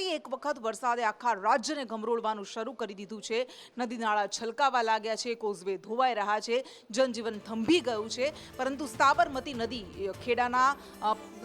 ફરી એક વખત વરસાદે આખા રાજ્યને ગમરોળવાનું શરૂ કરી દીધું છે। નદી નાળા છલકાવા લાગ્યા છે, કોઝવે ધોવાઈ રહ્યા છે, જનજીવન થંભી ગયું છે। પરંતુ સાબરમતી નદી ખેડાના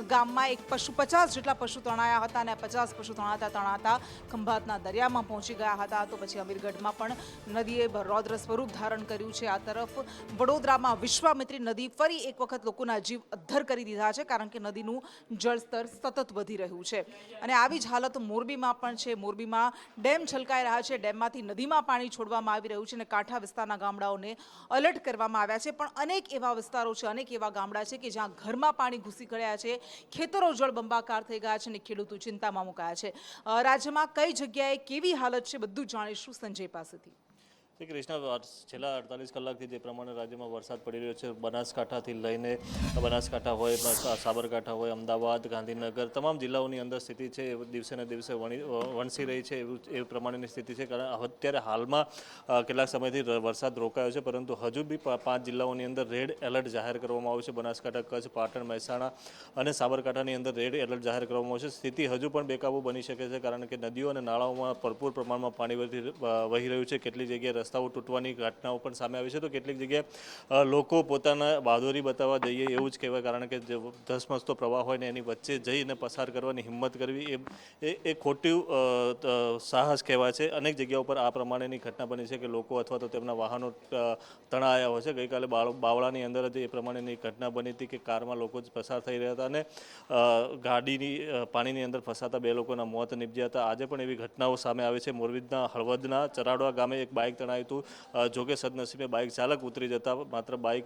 ગામમાં એક 50 જેટલા પશુ તણાયા હતા અને 50 પશુ તણાતા ખંભાતના દરિયામાં પહોંચી ગયા હતા। તો પછી અમીરગઢમાં પણ નદીએ રૌદ્ર સ્વરૂપ ધારણ કર્યું છે। આ તરફ વડોદરામાં વિશ્વામિત્રી નદી ફરી એક વખત લોકોના જીવ અદ્ધર કરી દીધા છે, કારણ કે નદીનું જળસ્તર સતત વધી રહ્યું છે। અને આવી જ હાલત મોરબીમાં પણ છે। મોરબીમાં ડેમ છલકાઈ રહ્યા છે, ડેમમાંથી નદીમાં પાણી છોડવામાં આવી રહ્યું છે અને કાંઠા વિસ્તારના ગામડાઓને અલર્ટ કરવામાં આવ્યા છે। પણ અનેક એવા વિસ્તારો છે, અનેક એવા ગામડા છે કે જ્યાં ઘરમાં પાણી ઘૂસી ગયા છે, ખેતરો જળબંબાકાર થઈ ગયા છે અને ખેડૂતો ચિંતામાં મુકાયા છે। રાજ્યમાં કઈ જગ્યાએ કેવી હાલત છે, બધું જાણીશું સંજય પાસેથી। કૃષ્ણા, છેલ્લા 48 કલાકથી જે પ્રમાણે રાજ્યમાં વરસાદ પડી રહ્યો છે, બનાસકાંઠાથી લઈને બનાસકાંઠા હોય, સાબરકાંઠા હોય, અમદાવાદ, ગાંધીનગર, તમામ જિલ્લાઓની અંદર સ્થિતિ છે એ દિવસે ને દિવસે વણસી રહી છે એ પ્રમાણેની સ્થિતિ છે। કારણ અત્યારે હાલમાં કેટલાક સમયથી વરસાદ રોકાયો છે, પરંતુ હજુ બી 5 જિલ્લાઓની અંદર રેડ એલર્ટ જાહેર કરવામાં આવ્યું છે। બનાસકાંઠા, કચ્છ, પાટણ, મહેસાણા અને સાબરકાંઠાની અંદર રેડ એલર્ટ જાહેર કરવામાં આવ્યું છે। સ્થિતિ હજુ પણ બેકાબૂ બની શકે છે, કારણ કે નદીઓ અને નાળાઓમાં ભરપૂર પ્રમાણમાં પાણી વહી રહ્યું છે। કેટલી જગ્યાએ રસ્તાઓ તૂટવાની ઘટનાઓ પણ સામે આવી છે, તો કેટલીક જગ્યાએ લોકો પોતાના બહાદુરી બતાવવા જઈએ એવું જ કહેવાય, કારણ કે જે ધસમસતો પ્રવાહ હોય ને એની વચ્ચે જઈને પસાર કરવાની હિંમત કરવી એ ખોટું સાહસ કહેવાય છે। અનેક જગ્યાઓ પર આ પ્રમાણેની ઘટના બની છે કે લોકો અથવા તો તેમના વાહનો તણાયા હોય છે। ગઈકાલે બાવળાની અંદર જ એ પ્રમાણેની ઘટના બની હતી કે કારમાં લોકો પસાર થઈ રહ્યા હતા અને ગાડીની પાણીની અંદર ફસાતા 2 લોકોના મોત નીપજ્યા હતા। આજે પણ એવી ઘટનાઓ સામે આવે છે। મોરબીના હળવદના ચરાડવા ગામે એક બાઇક તણાયું હતું, જોકે સદનસીબે બાઇક ચાલક ઉતરી જતા માત્ર બાઇક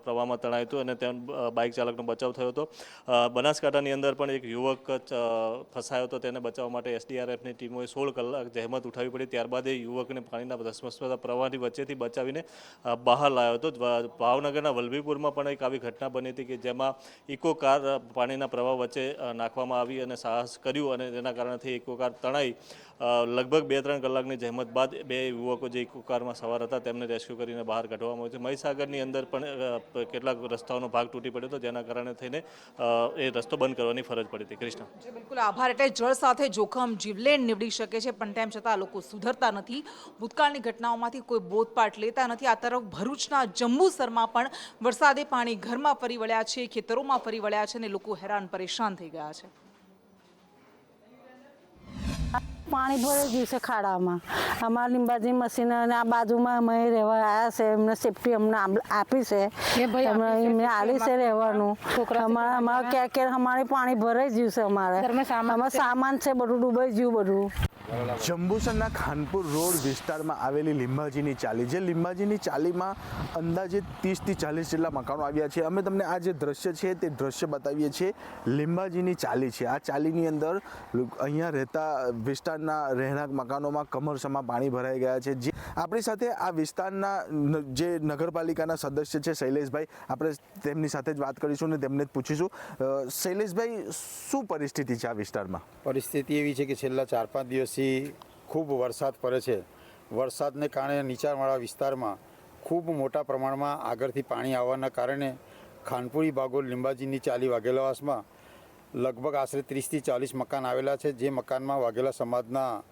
પ્રવાહમાં તણાયું હતું અને ત્યાં બાઇક ચાલકનો બચાવ થયો હતો। બનાસકાંઠાની અંદર પણ એક યુવક ફસાયો હતો, તેને બચાવવા માટે એસડીઆરએફની ટીમોએ 16 કલાક જહેમત ઉઠાવવી પડી। ત્યારબાદ એ યુવકને પાણીના ધસમસતા પ્રવાહની વચ્ચેથી બચાવીને બહાર લાવ્યો હતો। ભાવનગરના વલભીપુરમાં પણ એક આવી ઘટના બની હતી કે જેમાં ઇકો કાર પાણીના પ્રવાહ વચ્ચે નાખવામાં આવી અને સાહસ કર્યું અને તેના કારણથી ઇકો કાર તણાઈ। લગભગ 2-3 કલાકની જહેમત બાદ 2 યુવકો જે ઇકો કારમાં સવાર હતા તેમને રેસ્ક્યુ કરીને બહાર કાઢવામાં આવ્યું છે। મહીસાગરની અંદર પણ કેટલાક રસ્તાઓનો ભાગ તૂટી પડ્યો હતો, જેના કારણે થઈને એ રસ્તો બંધ કરવાની ફરજ પડી હતી। કૃષ્ણ, બિલકુલ આભાર। એટલે જળ સાથે જોખમ જીવલેણ નીવડી શકે છે, પણ તેમ છતાં લોકો સુધરતા નથી, ભૂતકાળની ઘટનાઓમાંથી કોઈ બોધપાઠ લેતા નથી। આ તરફ ભરૂચના જંબુસરમાં પણ વરસાદે પાણી ઘરમાં ફરી વળ્યા છે, ખેતરોમાં ફરી વળ્યા છે અને લોકો હેરાન પરેશાન થઈ ગયા છે। પાણી ભરાઈ ગયું છે ખાડામાં। અમારા લીંબાજી મશીન અને આ બાજુમાં અમે રહેવા આવ્યા છે, એમને સેફટી અમને આપી છે, એમને આલી છે રહેવાનું। અમારે ક્યાં અમારે પાણી ભરાઈ ગયું છે, અમારે સામાન છે બધું ડૂબાઈ ગયું બધું। જંબુસરના ખાનપુર રોડ વિસ્તારમાં આવેલી લીંબાજીની ચાલી, જે લીંબાજીની ચાલીમાં અંદાજે 30 થી 40 જેટલા મકાનો આવ્યા છે। અમે તમને આ જે દ્રશ્ય છે તે દ્રશ્ય બતાવીએ છીએ। લીંબાજીની ચાલી છે, આ ચાલીની અંદર અહીંયા રહેતા વિસ્તારના રહેણાંક મકાનોમાં કમરસમાં પાણી ભરાઈ ગયા છે। જે આપણી સાથે આ વિસ્તારના જે નગરપાલિકાના સદસ્ય છે શૈલેષભાઈ, આપણે તેમની સાથે જ વાત કરીશું અને તેમને જ પૂછીશું। શૈલેષભાઈ, શું પરિસ્થિતિ છે આ વિસ્તારમાં? પરિસ્થિતિ એવી છે કે છેલ્લા 4-5 દિવસથી ખૂબ વરસાદ પડે છે। વરસાદને કારણે નીચાણવાળા વિસ્તારમાં ખૂબ મોટા પ્રમાણમાં આગળથી પાણી આવવાના કારણે ખાનપુરી ભાગોળ લીંબાજીની ચાલી વાઘેલાવાસમાં લગભગ આશરે 30 થી 40 મકાન આવેલા છે, જે મકાનમાં વાઘેલા સમાજના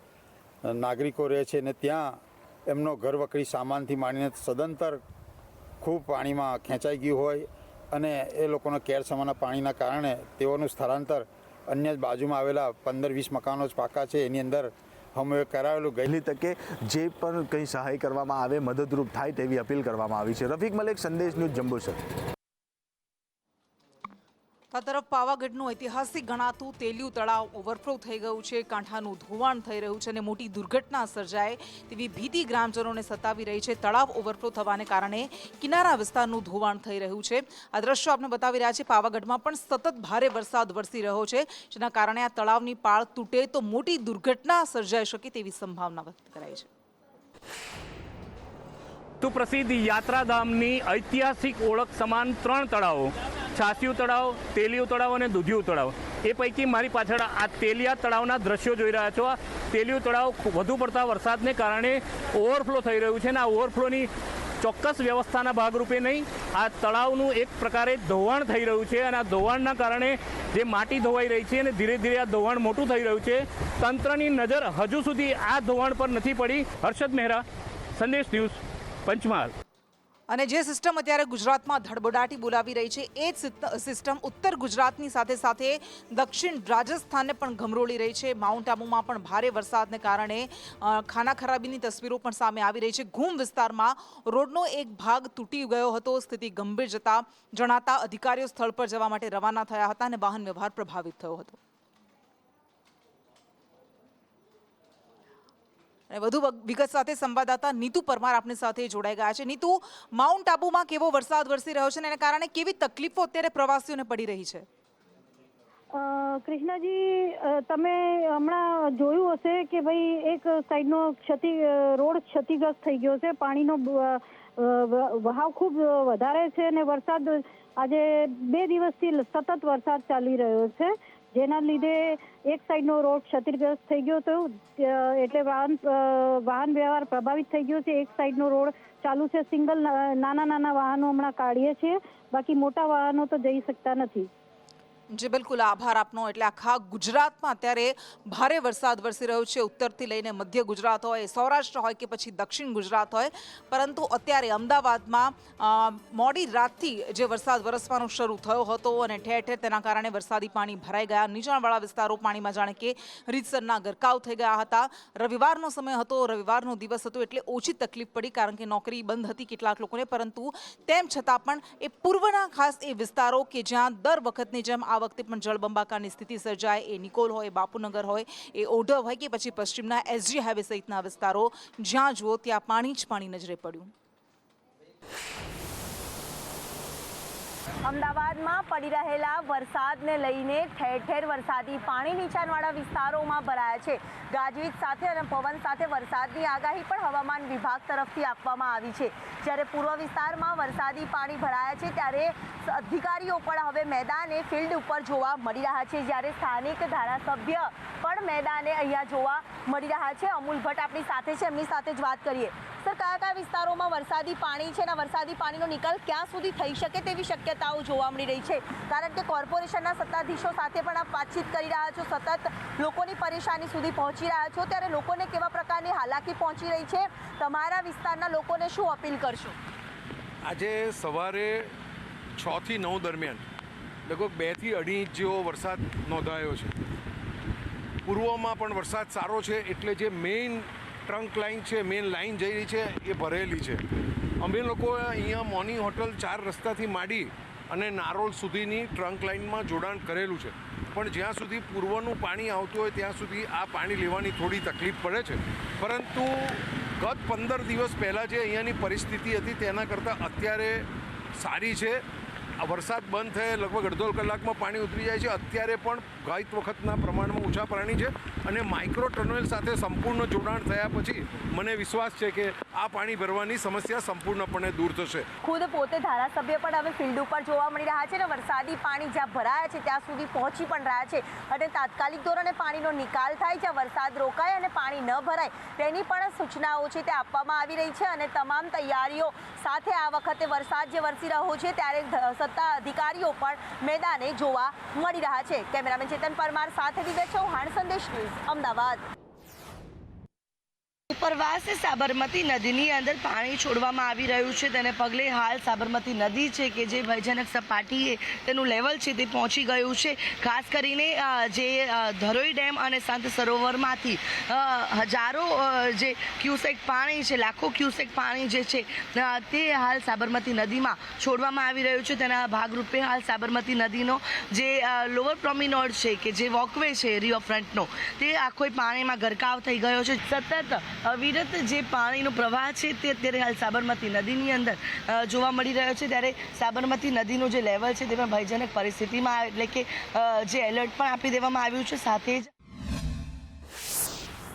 નાગરિકો રહે છે અને ત્યાં એમનો ઘરવકરી સામાનથી માંડીને સદંતર ખૂબ પાણીમાં ખેંચાઈ ગયું હોય અને એ લોકોના કેરસમાના પાણીના કારણે તેઓનું સ્થળાંતર અન્ય બાજુમાં આવેલા 15-20 મકાનો જ પાકા છે એની અંદર અમે કરાવેલું। ગયેલી તકે જે પણ કંઈ સહાય કરવામાં આવે, મદદરૂપ થાય તેવી અપીલ કરવામાં આવી છે। રફીક મલેક, સંદેશ ન્યૂઝ, જંબુસર। આ તરફ પાવાગઢનું ઐતિહાસિક ગણાતું તેલિયું તળાવ ઓવરફ્લો થઈ ગયું છે, કાંઠાનું ધોવાણ થઈ રહ્યું છે અને મોટી દુર્ઘટના સર્જાય તેવી ભીતિ ગ્રામજનોને સતાવી રહી છે। તળાવ ઓવરફ્લો થવાને કારણે કિનારા વિસ્તારનું ધોવાણ થઈ રહ્યું છે। આ દ્રશ્યો આપણે બતાવી રહ્યા છીએ। પાવાગઢમાં પણ સતત ભારે વરસાદ વરસી રહ્યો છે, જેના કારણે આ તળાવની પાળ તૂટે તો મોટી દુર્ઘટના સર્જાઈ શકે તેવી સંભાવના વ્યક્ત કરાઈ છે। તો પ્રસિદ્ધ યાત્રાધામની ઐતિહાસિક ઓળખ સમાન 3 તળાવો, છાસિયું તળાવ, તેલિયું તળાવ અને દૂધિયું તળાવ, એ પૈકી મારી પાછળ આ તેલિયા તળાવના દ્રશ્યો જોઈ રહ્યા છો। આ તેલિયું તળાવ વધુ પડતા વરસાદને કારણે ઓવરફ્લો થઈ રહ્યું છે અને આ ઓવરફ્લોની ચોક્કસ વ્યવસ્થાના ભાગરૂપે નહીં, આ તળાવનું એક પ્રકારે ધોવાણ થઈ રહ્યું છે અને આ ધોવાણના કારણે જે માટી ધોવાઈ રહી છે અને ધીરે ધીરે આ ધોવાણ મોટું થઈ રહ્યું છે. તંત્રની નજર હજુ સુધી આ ધોવાણ પર નથી પડી. હર્ષદ મહેરા, સંદેશ ન્યૂઝ, પંચમહાલ. અને જે સિસ્ટમ અત્યારે ગુજરાતમાં ધડબડાટી બોલાવી રહી છે એ જ સિસ્ટમ ઉત્તર ગુજરાતની સાથે સાથે દક્ષિણ રાજસ્થાનને પણ ગમરોળી રહી છે. માઉન્ટ આબુમાં પણ ભારે વરસાદને કારણે ખાના ખરાબીની તસવીરો પણ સામે આવી રહી છે. ઘૂમ વિસ્તારમાં રોડનો એક ભાગ તૂટી ગયો હતો. સ્થિતિ ગંભીર જણાતા અધિકારીઓ સ્થળ પર જવા માટે રવાના થયા હતા અને વાહન વ્યવહાર પ્રભાવિત થયો હતો. વધુ વિગત સાથે સંવાદદાતા નીતુ પરમાર આપણી સાથે જોડાઈ ગયા છે. નીતુ, માઉન્ટ આબુમાં કેવો વરસાદ વરસી રહ્યો છે અને એના કારણે કેવી તકલીફો અત્યારે પ્રવાસીઓને પડી રહી છે? કૃષ્ણાજી, તમે હમણાં જોયું હશે કે ભાઈ એક સાઈડનો રોડ ક્ષતિગ્રસ્ત થઈ ગયો છે. પાણીનો વહાવ ખૂબ વધારે છે અને વરસાદ આજે 2 દિવસથી સતત વરસાદ ચાલી રહ્યો છે, જેના લીધે એક સાઈડનો રોડ ક્ષતિગ્રસ્ત થઈ ગયો હતો, એટલે વાહન વ્યવહાર પ્રભાવિત થઈ ગયો છે. એક સાઈડનો રોડ ચાલુ છે. સિંગલ નાના વાહનો હમણાં કાઢીએ છીએ, બાકી મોટા વાહનો તો જઈ શકતા નથી. જી બિલકુલ, આભાર આપનો. એટલે આખા ગુજરાતમાં અત્યારે ભારે વરસાદ વરસી રહ્યો છે. ઉત્તરથી લઈને મધ્ય ગુજરાત હોય, સૌરાષ્ટ્ર હોય કે પછી દક્ષિણ ગુજરાત હોય, પરંતુ અત્યારે અમદાવાદમાં મોડી રાતથી જે વરસાદ વરસવાનો શરૂ થયો હતો અને ઠેર ઠેર તેના કારણે વરસાદી પાણી ભરાઈ ગયા. નીચાણવાળા વિસ્તારો પાણીમાં જાણે કે રીતસરના ગરકાવ થઈ ગયા હતા. રવિવારનો સમય હતો, રવિવારનો દિવસ હતો, એટલે ઓછી તકલીફ પડી કારણ કે નોકરી બંધ હતી કેટલાક લોકોને. પરંતુ તેમ છતાં પણ એ પૂર્વના ખાસ એ વિસ્તારો કે જ્યાં દર વખતની જેમ આ વખતે પણ જળબંબાકારની સ્થિતિ સર્જાય, એ નિકોલ હોય, બાપુનગર હોય, એ ઓઢવ હોય કે પછી પશ્ચિમના SG હાઈવે સહિતના વિસ્તારો, જ્યાં જુઓ ત્યાં પાણી જ પાણી નજરે પડ્યું. અમદાવાદમાં પડી રહેલા વરસાદને લઈને ઠેર ઠેર વરસાદી પાણી નીચાણવાળા વિસ્તારોમાં ભરાયા છે. ગાજવીજ સાથે અને પવન સાથે વરસાદની આગાહી પણ હવામાન વિભાગ તરફથી આપવામાં આવી છે. જ્યારે પૂર્વ વિસ્તારમાં વરસાદી પાણી ભરાયા છે ત્યારે અધિકારીઓ પણ હવે મેદાને ફિલ્ડ ઉપર જોવા મળી રહ્યા છે. જ્યારે સ્થાનિક ધારાસભ્ય પણ મેદાને અહીંયા જોવા મળી રહ્યા છે. અમૂલ ભટ્ટ આપણી સાથે છે, એમની સાથે જ વાત કરીએ. સર, કયા કયા વિસ્તારોમાં વરસાદી પાણી છે અને વરસાદી પાણીનો નિકાલ ક્યાં સુધી થઈ શકે તેવી શક્યતાઓ જોવા મળી રહી છે? કારણ કે કોર્પોરેશનના સત્તાધીશો સાથે પણ આપ વાતચીત કરી રહ્યા છો, સતત લોકોની પરેશાની સુધી પહોંચી રહ્યા છો, ત્યારે લોકોને કેવા પ્રકારની હાલાકી પહોંચી રહી છે? તમારા વિસ્તારના લોકોને શું અપીલ કરશો? આજે સવારે 6 થી 9 દરમિયાન લગભગ 2 થી 2.5 ઇંચ જેવો વરસાદ નોંધાયો છે. પૂર્વમાં પણ વરસાદ સારો છે, એટલે જે મેઇન ટ્રંક લાઇન છે, મેઇન લાઇન જઈ રહી છે, એ ભરેલી છે. અમે લોકો અહીંયા મોર્નિંગ હોટલ 4 રસ્તાથી માંડી અને નારોલ સુધીની ટ્રંક લાઇનમાં જોડાણ કરેલું છે. પણ જ્યાં સુધી પૂર્વનું પાણી આવતું હોય ત્યાં સુધી આ પાણી લેવાની થોડી તકલીફ પડે છે. પરંતુ ગત 15 દિવસ પહેલાં જે અહીંયાની પરિસ્થિતિ હતી તેના કરતાં અત્યારે સારી છે. આ વરસાદ બંધ થયે લગભગ અડધો કલાકમાં પાણી ઉતરી જાય છે. અત્યારે પણ ગત વખતના પ્રમાણમાં ઓછા પાણી છે અને માઇક્રો ટનલ સાથે સંપૂર્ણ જોડાણ થયા પછી મને વિશ્વાસ છે કે આ પાણી ભરવાની સમસ્યા સંપૂર્ણપણે દૂર થશે. ખુદ પોતે ધારાસભ્ય પણ હવે ફિલ્ડ ઉપર જોવા મળી રહ્યા છે અને વરસાદી પાણી જ્યાં ભરાયા છે ત્યાં સુધી પહોંચી પણ રહ્યા છે અને તાત્કાલિક ધોરણે પાણીનો નિકાલ થાય, જ્યાં વરસાદ રોકાય અને પાણી ન ભરાય તેની પણ સૂચનાઓ છે તે આપવામાં આવી રહી છે. અને તમામ તૈયારીઓ સાથે આ વખતે વરસાદ જે વરસી રહ્યો છે ત્યારે સત્તા અધિકારીઓ પણ મેદાને જોવા મળી રહ્યા છે. કેમેરામેન ચેતન પરમાર સાથે દિવ્ય ચૌહાણ, સંદેશ ન્યૂઝ, અમદાવાદ. ઉપરવાસ સાબરમતી નદીની અંદર પાણી છોડવામાં આવી રહ્યું છે, તેને પગલે હાલ સાબરમતી નદી છે કે જે ભયજનક સપાટીએ તેનું લેવલ છે તે પહોંચી ગયું છે. ખાસ કરીને જે ધરોઈ ડેમ અને સંત સરોવરમાંથી હજારો જે ક્યુસેક પાણી છે, લાખો ક્યુસેક પાણી જે છે તે હાલ સાબરમતી નદીમાં છોડવામાં આવી રહ્યું છે. તેના ભાગરૂપે હાલ સાબરમતી નદીનો જે લોઅર પ્રોમિનોડ છે કે જે વોકવે છે રિવરફ્રન્ટનો, તે આખો પાણીમાં ગરકાવ થઈ ગયો છે. સતત અવિરત જે પાણીનો પ્રવાહ છે તે અત્યારે હાલ સાબરમતી નદીની અંદર જોવા મળી રહ્યો છે. ત્યારે સાબરમતી નદીનું જે લેવલ છે તેમાં ભયજનક પરિસ્થિતિમાં, એટલે કે જે એલર્ટ પણ આપી દેવામાં આવ્યું છે. સાથે જ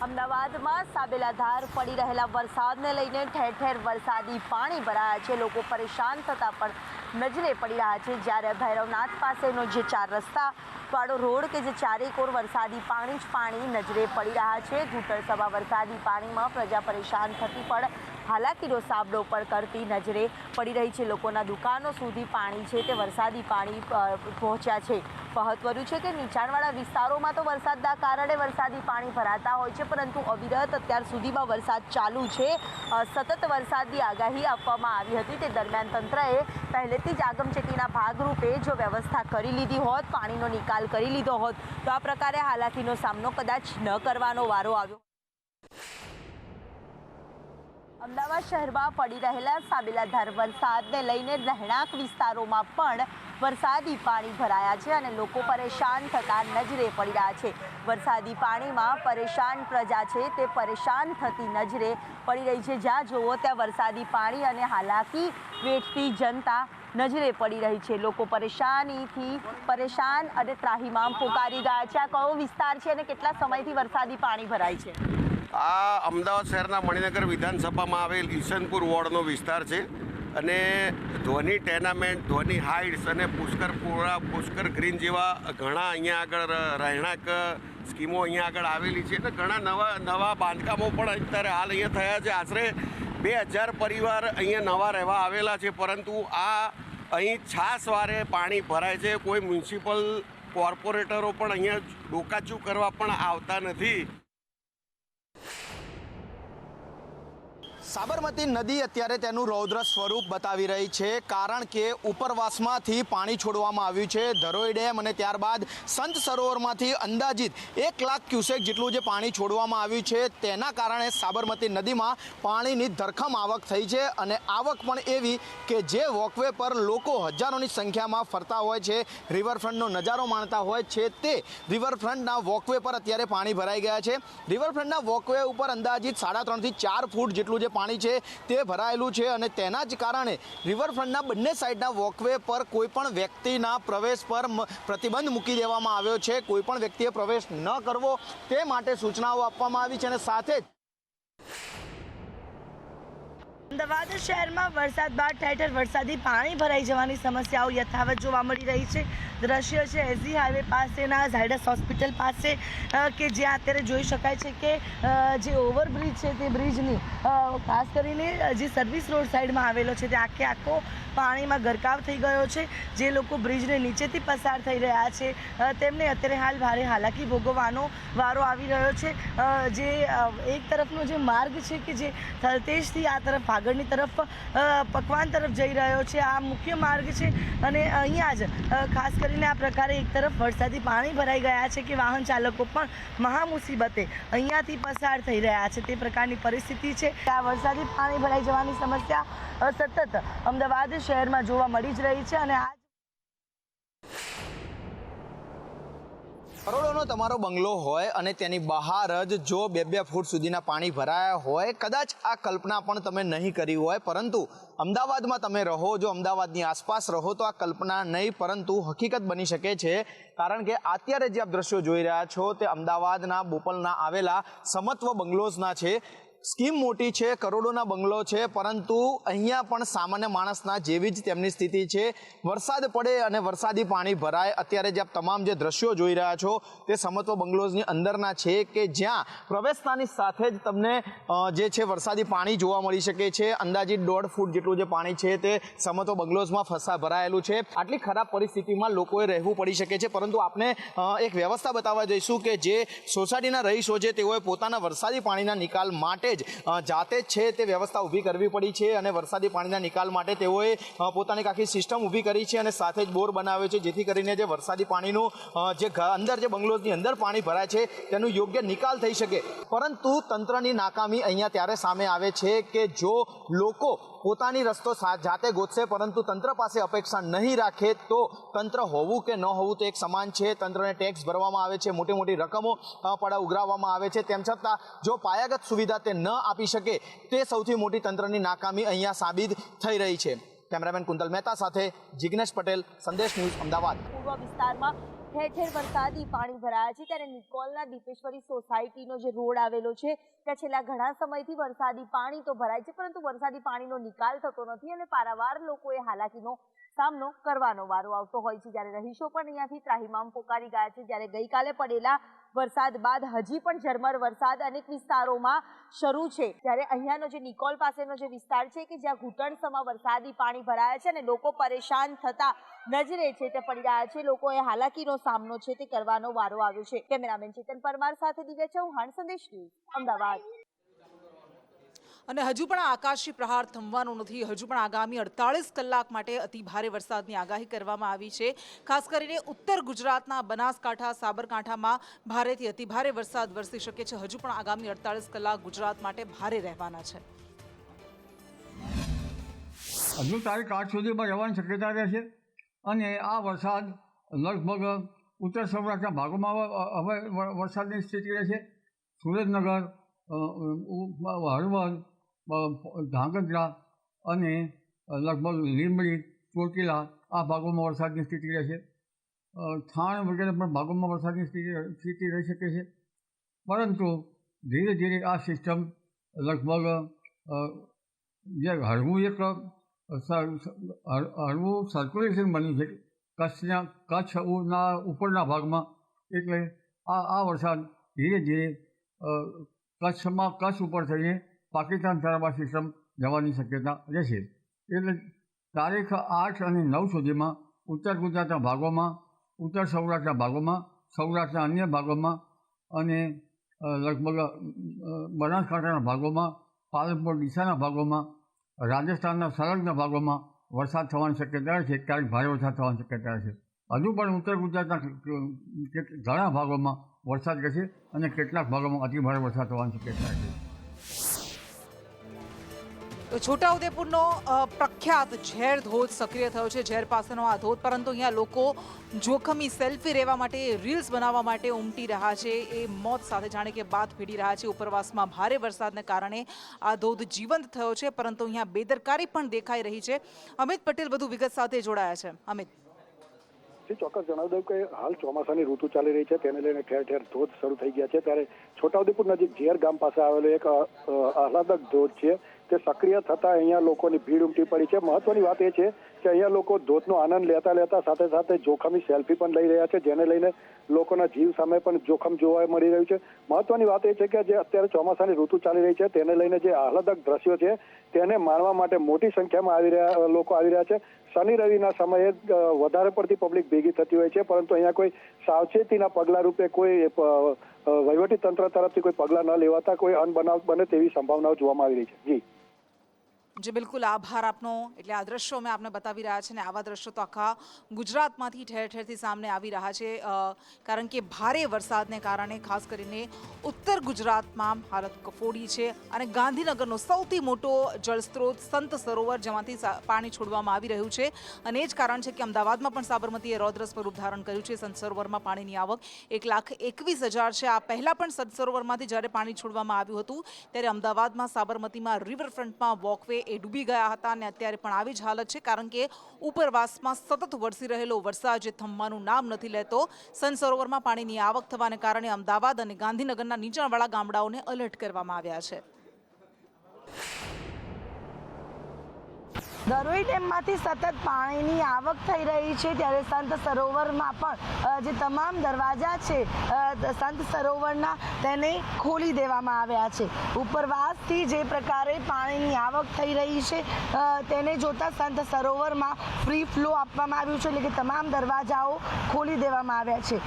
અમદાવાદમાં સાબેલાધાર પડી રહેલા વરસાદને લઈને ઠેર ઠેર વરસાદી પાણી ભરાયા છે. લોકો પરેશાન થતા પણ નજરે પડી રહ્યા છે. જ્યારે ભૈરવનાથ પાસેનો જે 4 રસ્તા વાળો રોડ કે જે ચારેકોર વરસાદી પાણી જ પાણી નજરે પડી રહ્યા છે. ઘૂંટણ સભા વરસાદી પાણીમાં પ્રજા પરેશાન થતી પણ હાલાકીનો સામનો પણ કરતી નજરે પડી રહી છે. લોકોના દુકાનો સુધી પાણી છે તે વરસાદી પાણી પહોંચ્યા છે. મહત્વનું છે કે નીચાણવાળા વિસ્તારોમાં તો વરસાદના કારણે વરસાદી પાણી ભરાતા હોય છે, પરંતુ અવિરત અત્યાર સુધીમાં વરસાદ ચાલુ છે. સતત વરસાદની આગાહી આપવામાં આવી હતી. તે દરમિયાન તંત્રએ પહેલેથી જ આગમચેતીના ભાગરૂપે જો વ્યવસ્થા કરી લીધી હોત, પાણીનો નિકાલ કરી લીધો હોત, તો આ પ્રકારે હાલાકીનો સામનો કદાચ ન કરવાનો વારો આવ્યો. અમદાવાદ શહેરમાં પડી રહેલા સાબેલાધાર વરસાદને લઈને રહેણાંક વિસ્તારોમાં પણ વરસાદી પાણી ભરાયા છે અને લોકો પરેશાન થતા નજરે પડી રહ્યા છે. વરસાદી પાણીમાં પરેશાન પ્રજા છે તે પરેશાન થતી નજરે પડી રહી છે. જ્યાં જુઓ ત્યાં વરસાદી પાણી અને હાલાકી વેઠતી જનતા નજરે પડી રહી છે. લોકો પરેશાનીથી પરેશાન અને ત્રાહિમામ પોકારી ગયા છે. આ કયો વિસ્તાર છે અને કેટલા સમયથી વરસાદી પાણી ભરાય છે? આ અમદાવાદ શહેરના મણિનગર વિધાનસભામાં આવેલ ઈશનપુર વોર્ડનો વિસ્તાર છે અને ધ્વની ટેનામેન્ટ, ધ્વની હાઇટ્સ અને પુષ્કરપુરા, પુષ્કર ગ્રીન જેવા ઘણા અહીંયા આગળ રહેણાંક સ્કીમો અહીંયા આગળ આવેલી છે અને ઘણા નવા બાંધકામો પણ અત્યારે હાલ અહીંયા થયા છે. આશરે 2000 પરિવાર અહીંયા નવા રહેવા આવેલા છે, પરંતુ અહીં છાસવારે પાણી ભરાય છે. કોઈ મ્યુનિસિપલ કોર્પોરેટરો પણ અહીંયા ડોકાચું કરવા પણ આવતા નથી. સાબરમતી નદી અત્યારે તેનું રૌદ્ર સ્વરૂપ બતાવી રહી છે, કારણ કે ઉપરવાસમાંથી પાણી છોડવામાં આવ્યું છે. ધરોઈ ડેમ અને ત્યારબાદ સંત સરોવરમાંથી અંદાજિત 1 લાખ ક્યુસેક જેટલું જે પાણી છોડવામાં આવ્યું છે, તેના કારણે સાબરમતી નદીમાં પાણીની ધરખમ આવક થઈ છે અને આવક પણ એવી કે જે વોકવે પર લોકો હજારોની સંખ્યામાં ફરતા હોય છે, રિવરફ્રન્ટનો નજારો માણતા હોય છે. તે રિવરફ્રન્ટના વોકવે પર અત્યારે પાણી ભરાઈ ગયા છે. રિવરફ્રન્ટના વોકવે ઉપર અંદાજિત 3.5 થી 4 ફૂટ જેટલું જે પાણી છે તે ભરાયેલું છે અને તેના જ કારણે રિવરફ્રન્ટના બંને સાઈડના વોકવે પર કોઈ પણ વ્યક્તિના પ્રવેશ પર પ્રતિબંધ મૂકી દેવામાં આવ્યો છે. કોઈ પણ વ્યક્તિએ પ્રવેશ ન કરવો તે માટે સૂચનાઓ આપવામાં આવી છે અને સાથે જ અમદાવાદ શહેરમાં વરસાદ બાદ ઠેર ઠેર વરસાદી પાણી ભરાઈ જવાની સમસ્યાઓ યથાવત જોવા મળી રહી છે. દ્રશ્ય છે એસજી હાઈવે પાસેના ઝાયડસ હોસ્પિટલ પાસે કે જ્યાં અત્યારે જોઈ શકાય છે કે જે ઓવરબ્રિજ છે તે બ્રિજની ખાસ કરીને જે સર્વિસ રોડ સાઈડમાં આવેલો છે તે આખો પાણીમાં ગરકાવ થઈ ગયો છે. જે લોકો બ્રિજને નીચેથી પસાર થઈ રહ્યા છે તેમને અત્યારે હાલ ભારે હાલાકી ભોગવવાનો વારો આવી રહ્યો છે. જે એક તરફનો જે માર્ગ છે કે જે થલતેજથી આ તરફ આગળની તરફ પકવાન તરફ જઈ રહ્યો છે, આ મુખ્ય માર્ગ છે અને અહીંયા જ ખાસ કરીને આ પ્રકારે એક તરફ વરસાદી પાણી ભરાઈ ગયા છે કે વાહન ચાલકો પણ મહા મુસીબતે અહીંયાથી પસાર થઈ રહ્યા છે. તે પ્રકારની પરિસ્થિતિ છે. આ વરસાદી પાણી ભરાઈ જવાની સમસ્યા સતત અમદાવાદ શહેરમાં જોવા મળી જ રહી છે અને આ કરોડોનો તમારો બંગલો હોય અને તેની બહાર જ જો 2-2 ફૂટ સુધીના પાણી ભરાયા હોય, કદાચ આ કલ્પના પણ તમે નહીં કરી હોય, પરંતુ અમદાવાદમાં તમે રહો, જો અમદાવાદની આસપાસ રહો તો આ કલ્પના નહીં પરંતુ હકીકત બની શકે છે. કારણ કે અત્યારે જે આપ દ્રશ્યો જોઈ રહ્યા છો તે અમદાવાદના બોપલના આવેલા સમત્વ બંગલોઝના છે. સ્કીમ મોટી છે, કરોડોના બંગલો છે, પરંતુ અહીંયા પણ સામાન્ય માણસના જેવી જ તેમની સ્થિતિ છે. વરસાદ પડે અને વરસાદી પાણી ભરાય. અત્યારે જે આપ તમામ જે દ્રશ્યો જોઈ રહ્યા છો તે સમત્વ બંગલોઝની અંદરના છે કે જ્યાં પ્રવેશતાની સાથે જ તમને જે છે વરસાદી પાણી જોવા મળી શકે છે. અંદાજિત 1.5 ફૂટ જેટલું જે પાણી છે તે સમત્વ બંગલોઝમાં ભરાયેલું છે. આટલી ખરાબ પરિસ્થિતિમાં લોકોએ રહેવું પડી શકે છે, પરંતુ આપણે એક વ્યવસ્થા બતાવવા જઈશું કે જે સોસાયટીના રહીશો છે તેઓએ પોતાના વરસાદી પાણીના નિકાલ માટે જાતે જ છે તે વ્યવસ્થા ઊભી કરવી પડી છે અને વરસાદી પાણીના નિકાલ માટે તેઓએ પોતાની આખી સિસ્ટમ ઊભી કરી છે અને સાથે જ બોર બનાવ્યો છે, જેથી કરીને જે વરસાદી પાણીનું જે અંદર જે બંગલોઝની અંદર પાણી ભરાય છે તેનું યોગ્ય નિકાલ થઈ શકે. પરંતુ તંત્રની નાકામી અહીંયા ત્યારે સામે આવે છે કે જો લોકો પોતાની રસ્તો જાતે ગોતશે પરંતુ તંત્ર પાસે અપેક્ષા નહીં રાખે તો તંત્ર હોવું કે ન હોવું તો એક સમાન છે. તંત્રને ટેક્સ ભરવામાં આવે છે, મોટી મોટી રકમો ઉઘરાવવામાં આવે છે, તેમ છતાં જો પાયાગત સુવિધા તે ન આપી શકે તે સૌથી મોટી તંત્રની નાકામી અહીંયા સાબિત થઈ રહી છે. કેમેરામેન કુંતલ મહેતા સાથે જિગ્નેશ પટેલ, સંદેશ ન્યૂઝ, અમદાવાદ. પૂર્વ વિસ્તારમાં ઠેર ઠેર વરસાદી પાણી ભરાયા છે ત્યારે નિકોલના દીપેશ્વરી સોસાયટીનો જે રોડ આવેલો છે ત્યાં છેલ્લા ઘણા સમયથી વરસાદી પાણી તો ભરાય છે, પરંતુ વરસાદી પાણીનો નિકાલ થતો નથી અને પારાવાર લોકોએ હાલાકીનો સામનો કરવાનો વારો આવતો હોય છે. જ્યારે રહીશો પણ અહીંયાથી ત્રાહિમામ પોકારી ગયા છે. જ્યારે ગઈકાલે પડેલા વરસાદ બાદ હજી પણ ઝરમર વરસાદ અનેક વિસ્તારોમાં શરૂ છે। ત્યારે અહીંયાનો જે નિકોલ પાસેનો જે વિસ્તાર છે કે જ્યાં ઘૂંટણસમાં વરસાદી પાણી ભરાયા છે અને લોકો પરેશાન થતા નજરે છે તે પડી રહ્યા છે। લોકોએ હાલાકીનો સામનો છે તે કરવાનો વારો આવ્યો છે। કેમેરામેન ચેતન પરમાર સાથે દિવ્યા ચૌહાણ, સંદેશ ન્યૂઝ, અમદાવાદ। અને હજુ પણ આકાશી પ્રહાર થમવાનો નથી। હજુ પણ આગામી 48 કલાક માટે અતિ ભારે વરસાદની આગાહી કરવામાં આવી છે। ખાસ કરીને ઉત્તર ગુજરાતના બનાસકાંઠા, સાબરકાંઠામાં ભારેથી અતિ ભારે વરસાદ વરસી શકે છે। હજુ પણ આગામી 48 કલાક ગુજરાત માટે ભારે રહેવાના છે। હજુ તારીખ 8 સુધીમાં રહેવાની શક્યતા રહેશે અને આ વરસાદ લગભગ ઉત્તર સૌરાષ્ટ્રના ભાગોમાં હવે વરસાદની સ્થિતિ રહેશે। સુરેન્દ્રનગર, હળવદ, ધાંગધ્રા અને લગભગ લીંબડી, ચોટીલા આ ભાગોમાં વરસાદની સ્થિતિ રહેશે। થાણ વગેરે પણ ભાગોમાં વરસાદની સ્થિતિ રહી શકે છે, પરંતુ ધીરે ધીરે આ સિસ્ટમ લગભગ જે હળવું સર્ક્યુલેશન બન્યું છે કચ્છના ઉપરના ભાગમાં, એટલે આ વરસાદ ધીરે ધીરે કચ્છ ઉપર થઈને પાકિસ્તાન તરફ આ સિસ્ટમ જવાની શક્યતા રહેશે। એટલે તારીખ 8 અને 9 સુધીમાં ઉત્તર ગુજરાતના ભાગોમાં, ઉત્તર સૌરાષ્ટ્રના ભાગોમાં, સૌરાષ્ટ્રના અન્ય ભાગોમાં અને લગભગ બનાસકાંઠાના ભાગોમાં, પાલનપુર ડીસાના ભાગોમાં, રાજસ્થાનના સંલગ્ન ભાગોમાં વરસાદ થવાની શક્યતા છે। ક્યારેક ભારે વરસાદ થવાની શક્યતા છે। હજુ પણ ઉત્તર ગુજરાતના ઘણા ભાગોમાં વરસાદ રહેશે અને કેટલાક ભાગોમાં અતિ ભારે વરસાદ થવાની શક્યતા છે। છોટાઉદેપુરનો પ્રખ્યાત ઝેર ધોધ સક્રિય થયો છે। ઝેર પાસેનો આ ધોધ, પરંતુ અહીંયા લોકો જોખમી સેલ્ફી લેવા માટે, રીલ્સ બનાવવા માટે ઉમટી રહ્યા છે। એ મોત સાથે જાણે કે બાથ ભીડી રહ્યા છે। ઉપરવાસમાં ભારે વરસાદને કારણે આ ધોધ જીવંત થયો છે, પરંતુ અહીંયા બેદરકારી પણ દેખાઈ રહી છે। અમિત પટેલ વધુ વિગત સાથે જોડાયા છે। અમિત, ચોક્કસ જણાવી દઉં કે હાલ ચોમાસાની ઋતુ ચાલી રહી છે, તેને લઈને ઠેર ઠેર ધોધ શરૂ થઈ ગયા છે। ત્યારે છોટાઉદેપુર નજીક ઝેર ગામ પાસે આવેલો એક આહલાદક ધોધ છે, તે સક્રિય થતા અહીંયા લોકોની ભીડ ઉમટી પડી છે। મહત્વની વાત એ છે કે અહીંયા લોકો ધોધનો આનંદ લેતા લેતા સાથે સાથે જોખમી સેલ્ફી પણ લઈ રહ્યા છે, જેને લઈને લોકોના જીવ સામે પણ જોખમ જોવા મળી રહ્યું છે। મહત્વની વાત એ છે કે જે અત્યારે ચોમાસાની ઋતુ ચાલી રહી છે, તેને લઈને જે આહલાદક દ્રશ્યો છે તેને માણવા માટે મોટી સંખ્યામાં લોકો આવી રહ્યા છે। શનિ રવિના સમયે વધારે પડતી પબ્લિક ભેગી થતી હોય છે, પરંતુ અહીંયા કોઈ સાવચેતીના પગલા રૂપે કોઈ વહીવટી તંત્ર તરફથી કોઈ પગલા ન લેવાતા કોઈ અનબનાવ બને તેવી સંભાવનાઓ જોવામાં આવી રહી છે। જી બિલકુલ, આભાર આપનો। એટલે આ દ્રશ્યો અમે આપને બતાવી રહ્યા છે, ને આવા દ્રશ્યો તો આખા ગુજરાતમાંથી ઠેર ઠેરથી સામે આવી રહ્યા છે, કારણ કે ભારે વરસાદને કારણે ખાસ કરીને ઉત્તર ગુજરાતમાં હાલત કફોડી છે। અને ગાંધીનગરનો સૌથી મોટો જળસ્ત્રોત સંત સરોવર, જેમાંથી પાણી છોડવામાં આવી રહ્યું છે, અને એ જ કારણ છે કે અમદાવાદમાં પણ સાબરમતીએ રૌદ્ર સ્વરૂપ ધારણ કર્યું છે। સંત સરોવરમાં પાણીની આવક 1,21,000 છે। આ પહેલા પણ સંત સરોવરમાંથી જ્યારે પાણી છોડવામાં આવ્યું હતું ત્યારે અમદાવાદમાં સાબરમતીમાં રિવરફ્રન્ટમાં વોકવે એ ડૂબી ગયા હતા, અને અત્યારે પણ આવી જ હાલત છે, કારણ કે ઉપરવાસમાં સતત વરસી રહેલો વરસાદ જે થમવાનું નામ નથી લેતો। સંત સરોવરમાં પાણીની આવક થવાને કારણે અમદાવાદ અને ગાંધીનગરના નીચાણવાળા ગામડાઓને એલર્ટ કરવામાં આવ્યા છે। ધરોઈ ડેમમાંથી સતત પાણીની આવક થઈ રહી છે, ત્યારે સંત સરોવરમાં પણ જે તમામ દરવાજા છે સંત સરોવરના તેને ખોલી દેવામાં આવ્યા છે। ઉપરવાસથી જે પ્રકારે પાણીની આવક થઈ રહી છે તેને જોતા સંત સરોવરમાં ફ્રી ફ્લો આપવામાં આવ્યું છે, એટલે કે તમામ દરવાજાઓ ખોલી દેવામાં આવ્યા છે।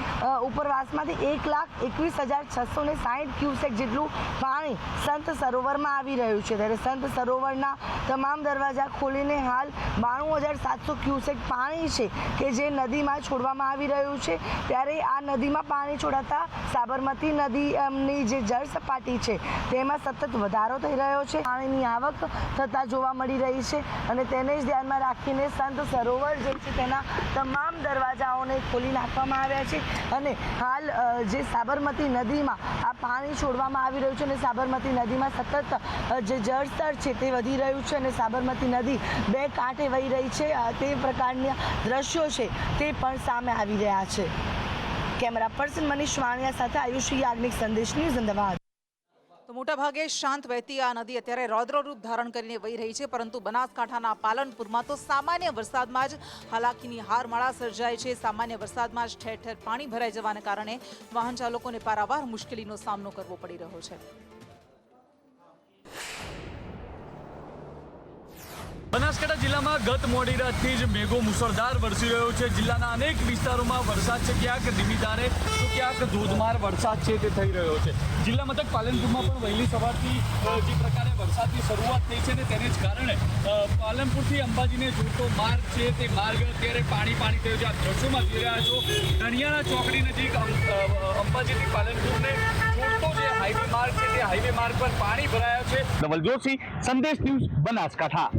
ઉપરવાસમાંથી 1,21,660 ક્યુસેક જેટલું પાણી સંત સરોવરમાં આવી રહ્યું છે, ત્યારે સંત સરોવરના તમામ દરવાજા ખોલીને હાલ 92,700 ક્યુસેક પાણી છે કે જે નદીમાં છોડવામાં આવી રહ્યું છે। ત્યારે આ નદીમાં પાણી છોડાતા સાબરમતી નદીની જે જળ સપાટી છે તેમાં સતત વધારો થઈ રહ્યો છે। પાણીની આવક થતા જોવા મળી રહી છે, અને તેને જ ધ્યાનમાં રાખીને સંત સરોવર જે છે તેના તમામ દરવાજાઓને ખોલી નાખવામાં આવ્યા છે, અને હાલ જે સાબરમતી નદીમાં આ પાણી છોડવામાં આવી રહ્યું છે, અને સાબરમતી નદીમાં સતત જે જળસ્તર છે તે વધી રહ્યું છે, અને સાબરમતી નદી બે કાંઠે વહી રહી છે, તે પ્રકારના દ્રશ્યો છે તે પણ સામે આવી રહ્યા છે। કેમેરા પર્સન મનીષ વાણિયા સાથે આયુષી યાજ્ઞિક, સંદેશ ન્યૂઝ, અમદાવાદ। તો મોટાભાગે શાંત વહેતી આ નદી અત્યારે રૌદ્ર રૂપ ધારણ કરીને વહી રહી છે, પરંતુ બનાસકાંઠાના પાલનપુરમાં તો સામાન્ય વરસાદમાં જ હાલાકીની હારમાળા સર્જાય છે. સામાન્ય વરસાદમાં જ ઠેર ઠેર પાણી ભરાઈ જવાને કારણે વાહન ચાલકોને પારાવાર મુશ્કેલીનો સામનો કરવો પડી રહ્યો છે. બનાસકાંઠા જિલ્લામાં ગત મોડી રાતથી જ મેઘો મુસળધાર વરસી રહ્યો છે. જિલ્લાના અનેક વિસ્તારોમાં વરસાદ છે, ક્યાંક ધીમી ધારે તો ક્યાંક ધોધમાર વરસાદ છે તે થઈ રહ્યો છે. જિલ્લા મથક પાલનપુરમાં પણ વહેલી સવારથી જે પ્રકારે વરસાદની શરૂઆત થઈ છે ને તેને જ કારણે પાલનપુરથી અંબાજીને જોડતો માર્ગ છે તે માર્ગ અત્યારે પાણી થયો છે. આ દ્રશ્યોમાં જોઈ રહ્યા છો ધણિયાણા ચોકડી નજીક અંબાજીથી પાલનપુરને જોડતો જે હાઈવે માર્ગ છે તે હાઈવે માર્ગ પર પાણી ભરાયા છે. ધવલ જોશી, સંદેશ ન્યૂઝ, બનાસકાંઠા.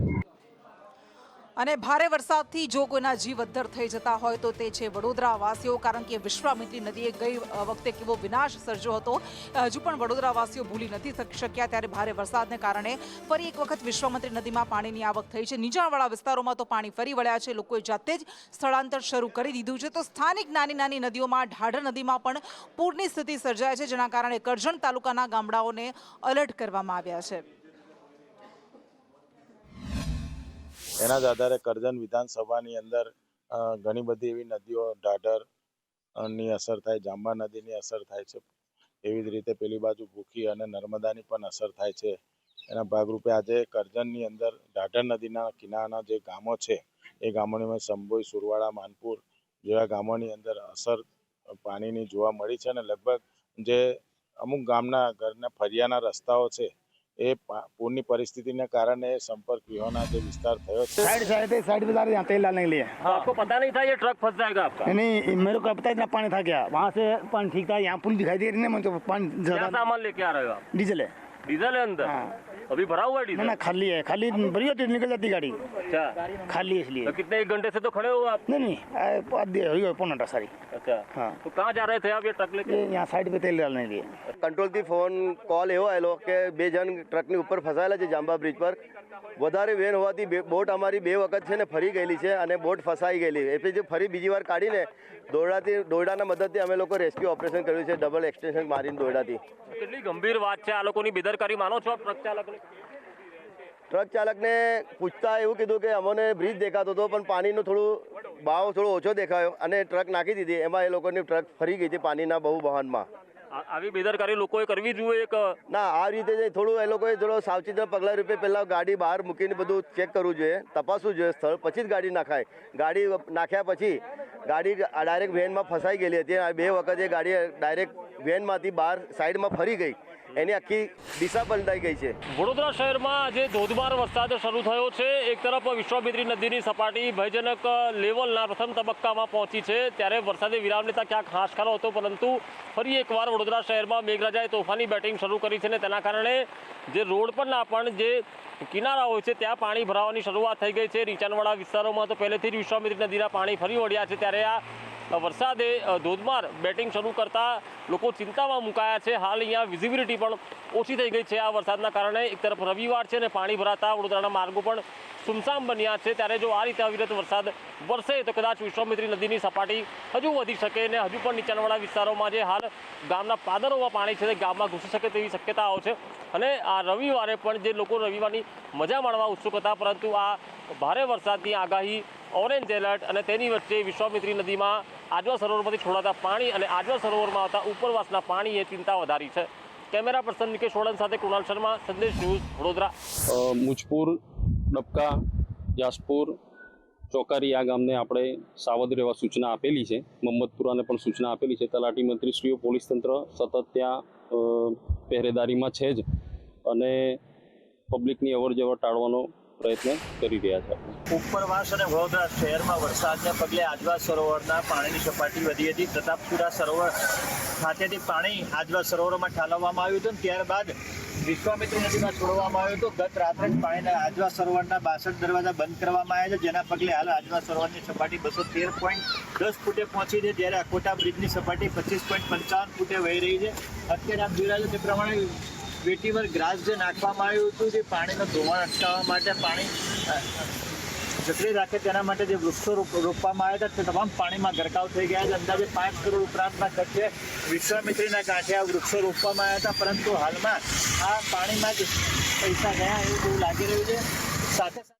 અને ભારે વરસાદથી જો કોઈના જીવ અદ્ધર થઈ જતા હોય તો તે છે વડોદરાવાસીઓ, કારણ કે વિશ્વામિત્રી નદીએ ગઈ વખતે કેવો વિનાશ સર્જ્યો હતો હજુ પણ વડોદરાવાસીઓ ભૂલી નથી શક્યા. ત્યારે ભારે વરસાદને કારણે ફરી એક વખત વિશ્વામિત્રી નદીમાં પાણીની આવક થઈ છે. નીચાણવાળા વિસ્તારોમાં તો પાણી ફરી વળ્યા છે. લોકોએ જાતે જ સ્થળાંતર શરૂ કરી દીધું છે. તો સ્થાનિક નાની નદીઓમાં ઢાઢર નદીમાં પણ પૂરની સ્થિતિ સર્જાય છે, જેના કારણે કરજણ તાલુકાના ગામડાઓને એલર્ટ કરવામાં આવ્યા છે. એના જ આધારે કરજણ વિધાનસભાની અંદર ઘણી બધી એવી નદીઓ ઢાઢરની અસર થાય, જાંબા નદીની અસર થાય છે. એવી જ રીતે પેલી બાજુ ભૂખી અને નર્મદાની પણ અસર થાય છે. એના ભાગરૂપે આજે કરજણની અંદર ઢાઢર નદીના કિનારાના જે ગામો છે એ ગામોની સંભોઈ, સુરવાડા, માનપુર જેવા ગામોની અંદર અસર પાણીની જોવા મળી છે. અને લગભગ જે અમુક ગામના ઘરના ફરિયાના રસ્તાઓ છે એ પૂરની પરિस्थिति कारण संपर्क विहोना जो विस्तार थयो साइड पे जा रहे हैं तेल डालने के लिए। आपको पता नहीं था ये ट्रक फंस जाएगा आपका? नहीं, मेरे को पता इतना पानी था क्या, वहाँ से पानी ठीक था, यहाँ पुल दिखाई दे रही है, मुझे पानी क्या सामान लेके आ रहे हो आप? डीजल है। डीजल है अंदर? अभी भरा हुआ है डीजल? ना, खाली है, खाली भरी होती निकल जाती गाड़ी। अच्छा, खाली इसलिए। तो कितने, 1 घंटे से तो खड़े हो आप? नहीं, पौना सारी। अच्छा, हाँ। तो कहाँ जा रहे थे आप ये ट्रक लेके? यहाँ साइड पे तेल डालने के लिए। કંટ્રોલ થી ફોન કોલ એવો આવેલો કે 2 જણ ટ્રકની ઉપર ફસાયેલા છે જાંબા બ્રિજ પર. વધારે વેન હોવાથી બોટ અમારી 2 વખત છે ને ફરી ગયેલી છે અને બોટ ફસાઈ ગયેલી. એટલે જે ફરી બીજી વાર કાઢીને દોરડાના મદદથી અમે લોકો રેસ્ક્યુ ઓપરેશન કર્યું છે, ડબલ એક્સટેન્શન મારીને દોરડાથી. કેટલી ગંભીર વાત છે આ લોકોની બેદરકારી માનો છો ટ્રક ચાલકને? ટ્રક ચાલકને પૂછતા એવું કીધું કે અમને બ્રિજ દેખાતો હતો પણ પાણીનો ભાવ થોડો ઓછો દેખાયો અને ટ્રક નાખી દીધી. એમાં એ લોકોની ટ્રક ફરી ગઈ હતી પાણીના બહુ વહાણમાં. આવી બેદરકારી લોકોએ કરવી જોઈએ કે ના? આ રીતે થોડું એ લોકોએ સાવચેતીના પગલા રૂપે પહેલાં ગાડી બહાર મૂકીને બધું ચેક કરવું જોઈએ, તપાસવું જોઈએ સ્થળ, પછી જ ગાડી નાખાય. ગાડી નાખ્યા પછી ગાડી ડાયરેક્ટ વેનમાં ફસાઈ ગયેલી હતી. 2 વખત એ ગાડી ડાયરેક્ટ વેનમાંથી બહાર સાઈડમાં ફરી ગઈ, એની આખી દિશા બદલાઈ ગઈ છે. વડોદરા શહેરમાં આજે ધોધમાર વરસાદ શરૂ થયો છે. એક તરફ વિશ્વામિત્રી નદીની સપાટી ભયજનક લેવલના પ્રથમ તબક્કામાં પહોંચી છે, ત્યારે વરસાદે વિરામ લેતા ક્યાંક હાશકારો હતો, પરંતુ ફરી એકવાર વડોદરા શહેરમાં મેઘરાજાએ તોફાની બેટિંગ શરૂ કરી છે અને તેના કારણે જે રોડ પરના પણ જે કિનારા હોય છે ત્યાં પાણી ભરાવાની શરૂઆત થઈ ગઈ છે. નીચાણવાળા વિસ્તારોમાં તો પહેલેથી જ વિશ્વામિત્રી નદીના પાણી ફરી વળ્યા છે, ત્યારે આ વરસાદે ધોધમાર બેટિંગ શરૂ કરતા લોકો ચિંતામાં મુકાયા છે. હાલ અહીંયા વિઝિબિલિટી પણ ઓછી થઈ ગઈ છે આ વરસાદના કારણે. એક તરફ રવિવાર છે અને પાણી ભરાતા વડોદરાના માર્ગો પણ સુમસામ બન્યા છે, ત્યારે જો આ રીતે અવિરત વરસાદ વરસે તો કદાચ વિશ્વામિત્રી નદીની સપાટી હજુ વધી શકે અને હજુ પણ નીચાણવાળા વિસ્તારોમાં જે હાલ ગામના પાદરોમાં પાણી છે તે ગામમાં ઘૂસી શકે તેવી શક્યતાઓ છે. અને આ રવિવારે પણ જે લોકો રવિવારની મજા માણવા ઉત્સુક હતા, પરંતુ આ ભારે વરસાદની આગાહી, ઓરેન્જ એલર્ટ અને તેની વચ્ચે વિશ્વામિત્રી નદીમાં આજવા સરોવરમાંથી છોડાતા પાણી અને આજવા સરોવરમાં આવતા ઉપરવાસના પાણીએ ચિંતા વધારી છે. કેમેરા પર્સન નિકેશ વડન સાથે કૃણાલ શર્મા, સંદેશ ન્યૂઝ, વડોદરા. મુજપુર, ડબકા, જાસપુર, ચોકારી આ ગામને આપણે સાવધ રહેવા સૂચના આપેલી છે. મહમ્મદપુરાને પણ સૂચના આપેલી છે. તલાટી મંત્રીશ્રીઓ, પોલીસ તંત્ર સતત ત્યાં પહેરેદારીમાં છે જ અને પબ્લિકની અવરજવર ટાળવાનો પ્રયત્ન કરી રહ્યા છે. ઉપરવાસ અને વડોદરા શહેરમાં વરસાદને પગલે આજવા સરોવરના પાણીની સપાટી વધી હતી. પ્રતાપપુરા સરોવર ખાતેથી પાણી આજવા સરોવરમાં ઠાલવવામાં આવ્યું હતું, ત્યારબાદ વિશ્વામિત્રી નદીમાં છોડવામાં આવ્યું હતું. ગત રાત્રે જ પાણીના આજવા સરોવરના 62 દરવાજા બંધ કરવામાં આવ્યા છે, જેના પગલે હાલ આજવા સરોવરની સપાટી 213.10 ફૂટે પહોંચી છે, જ્યારે અકોટા બ્રિજની સપાટી 25.55 ફૂટે વહી રહી છે. અત્યારે આપ જોઈ રહ્યા છો તે પ્રમાણે વેટીવર ગ્રાસ જે નાખવામાં આવ્યું હતું, જે પાણીનો ધોવાણ અટકાવવા માટે પાણી જકડી રાખે તેના માટે જે વૃક્ષો રોપવામાં આવ્યા હતા તે તમામ પાણીમાં ગરકાવ થઈ ગયા છે. અંદાજે 5 કરોડ ઉપરાંતના ખર્ચે વિશ્વામિત્રીના કાંઠે આ વૃક્ષો રોપવામાં આવ્યા હતા, પરંતુ હાલમાં આ પાણીમાં જ પૈસા ગયા એવું લાગી રહ્યું છે. સાથે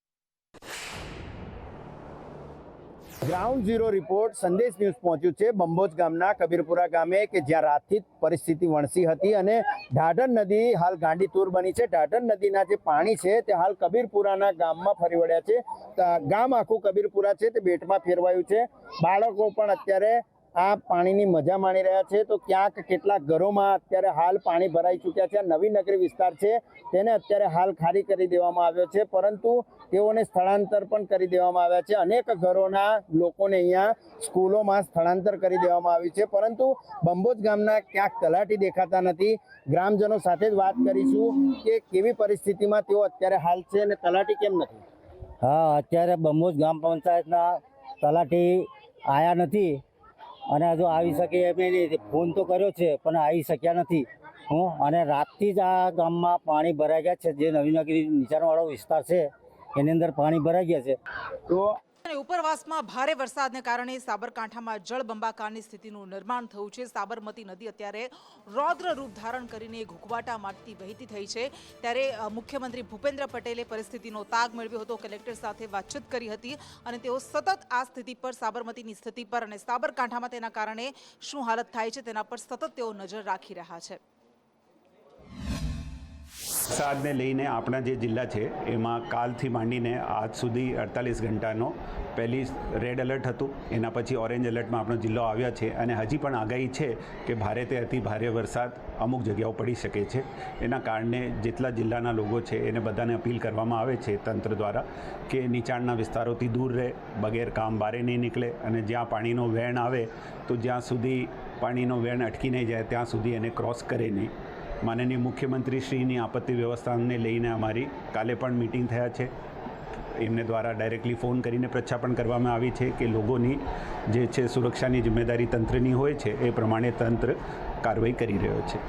ગ્રાઉન્ડ ઝીરો રિપોર્ટ સંદેશ ન્યૂઝ પહોંચ્યું છે બંબોજ ગામના કબીરપુરા ગામે કે જ્યાં રાતથી જ પરિસ્થિતિ વણસી હતી અને ઢાઢર નદી હાલ ગાંડીતુર બની છે. ઢાઢર નદીના જે પાણી છે તે હાલ કબીરપુરાના ગામમાં ફરી વળ્યા છે. ગામ આખું કબીરપુરા છે તે બેટમાં ફેરવાયું છે. બાળકો પણ અત્યારે આ પાણીની મજા માણી રહ્યા છે. તો ક્યાંક કેટલાક ઘરોમાં અત્યારે હાલ પાણી ભરાઈ ચૂક્યા છે. નવી નગરી વિસ્તાર છે તેને અત્યારે હાલ ખાલી કરી દેવામાં આવ્યો છે, પરંતુ તેઓને સ્થળાંતર પણ કરી દેવામાં આવ્યા છે. અનેક ઘરોના લોકોને અહીંયા સ્કૂલોમાં સ્થળાંતર કરી દેવામાં આવ્યું છે, પરંતુ બંબોજ ગામના ક્યાંક તલાટી દેખાતા નથી. ગ્રામજનો સાથે જ વાત કરીશું કે કેવી પરિસ્થિતિમાં તેઓ અત્યારે હાલ છે અને તલાટી કેમ નથી. હા, અત્યારે બંબોજ ગામ પંચાયતના તલાટી આવ્યા નથી અને હજુ આવી શકે એમ નહીં. ફોન તો કર્યો છે પણ આવી શક્યા નથી. અને રાતથી જ આ ગામમાં પાણી ભરાઈ ગયા છે. જે નવી નગરી નીચાણવાળો વિસ્તાર છે એની અંદર પાણી ભરાઈ ગયા છે. તો ઉપરવાસમાં ભારે વરસાદને કારણે સાબરકાંઠામાં જળબંબાકારની સ્થિતિનું નિર્માણ થયું છે. સાબરમતી નદી અત્યારે રૌદ્ર રૂપ ધારણ કરીને ઘૂંઘવાટા મારતી વહેતી થઈ છે. ત્યારે મુખ્યમંત્રી ભૂપેન્દ્ર પટેલે પરિસ્થિતિનો તાગ મેળવ્યો હતો, કલેક્ટર સાથે વાતચીત કરી હતી અને તેઓ સતત આ સ્થિતિ પર, સાબરમતીની સ્થિતિ પર અને સાબરકાંઠામાં તેના કારણે શું હાલત થાય છે તેના પર સતત તેઓ નજર રાખી રહ્યા છે. વરસાદને લઈને આપણા જે જિલ્લા છે એમાં કાલથી માંડીને આજ સુધી 48 ઘંટાનો પહેલી રેડ એલર્ટ હતું, એના પછી ઓરેન્જ એલર્ટમાં આપણો જિલ્લો આવ્યા છે અને હજી પણ આગાહી છે કે ભારેથી અતિ ભારે વરસાદ અમુક જગ્યાઓ પડી શકે છે. એના કારણે જેટલા જિલ્લાના લોકો છે એને બધાને અપીલ કરવામાં આવે છે તંત્ર દ્વારા કે નીચાણના વિસ્તારોથી દૂર રહે, બગેર કામ બારે નહીં નીકળે અને જ્યાં પાણીનો વહેણ આવે તો જ્યાં સુધી પાણીનો વહેણ અટકી નહીં જાય ત્યાં સુધી એને ક્રોસ કરે નહીં. માનનીય મુખ્યમંત્રી શ્રીની આપત્તિ વ્યવસ્થાને લઈને અમારી કાલે પણ મિટિંગ થયા છે. એમને દ્વારા ડાયરેક્ટલી ફોન કરીને પૃચ્છા પણ કરવામાં આવી છે કે લોકોની જે છે સુરક્ષાની જિમ્મેદારી તંત્રની હોય છે એ પ્રમાણે તંત્ર કાર્યવાહી કરી રહ્યો છે.